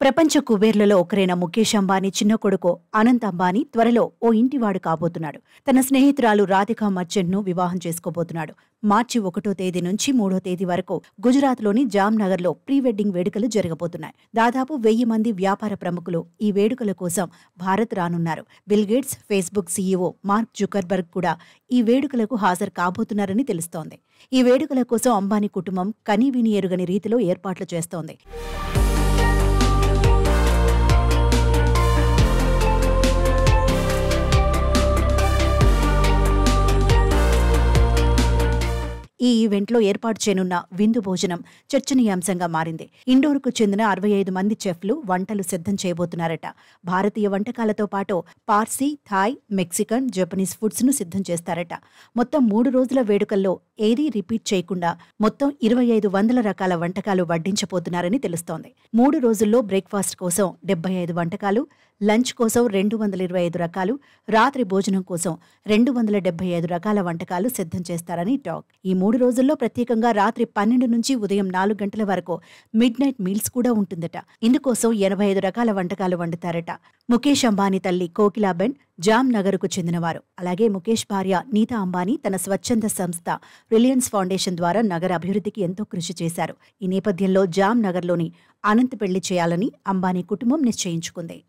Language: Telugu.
ప్రపంచ కుబేర్లలో ఒకరైన ముఖేష్ అంబానీ చిన్న కొడుకు అనంత్ అంబానీ త్వరలో ఓ ఇంటివాడు కాబోతున్నాడు. తన స్నేహితురాలు రాధికా మర్చెంట్ను వివాహం చేసుకోబోతున్నాడు. మార్చి 1వ తేదీ నుంచి 3వ తేదీ వరకు గుజరాత్లోని జామ్నగర్లో ప్రీ వెడ్డింగ్ వేడుకలు జరగబోతున్నాయి. దాదాపు 1000 మంది వ్యాపార ప్రముఖులు ఈ వేడుకల కోసం భారత్ రానున్నారు. Bill Gates, Facebook CEO Mark Zuckerberg కూడా ఈ వేడుకలకు హాజరు కాబోతున్నారని తెలుస్తోంది. ఈ వేడుకల కోసం అంబానీ కుటుంబం కనీవిని ఎరుగని రీతిలో ఏర్పాట్లు చేస్తోంది. ఈ ఈవెంట్లో ఏర్పాటు చేయనున్న విందు భోజనం చర్చనీయాంశంగా మారింది. ఇండోర్కు చెందిన 65 మంది చెఫ్లు వంటలు సిద్ధం చేయబోతున్నారట. భారతీయ వంటకాలతో పాటు Parsi, Thai, Mexican, Japanese foods ను సిద్ధం చేస్తారట. మొత్తం 3 రోజుల వేడుకల్లో ఏదీ రిపీట్ చేయకుండా మొత్తం 2500 రకాల వంటకాలు వడ్డించబోతున్నారని తెలుస్తోంది. 3 రోజుల్లో బ్రేక్ఫాస్ట్ కోసం 75 వంటకాలు, లంచ్ కోసం 225 రకాలు, రాత్రి భోజనం కోసం 275 రకాల వంటకాలు సిద్ధం చేస్తారని టాక్. ఈ 3 రోజుల్లో ప్రత్యేకంగా రాత్రి 12 నుంచి ఉదయం 4 గంటల వరకు మిడ్ నైట్ మీల్స్ కూడా ఉంటుందట. ఇందుకోసం 85 రకాల వంటకాలు వండుతారట. ముఖేష్ అంబానీ తల్లి కోకిలాబెన్ జామ్నగర్కు చెందినవారు. అలాగే ముఖేష్ భార్య నీతా అంబానీ తన స్వచ్ఛంద సంస్థ రిలయన్స్ ఫౌండేషన్ ద్వారా నగర అభివృద్ధికి ఎంతో కృషి చేశారు. ఈ నేపథ్యంలో జామ్నగర్లోని అనంత్ పెళ్లి చేయాలని అంబానీ కుటుంబం నిశ్చయించుకుంది.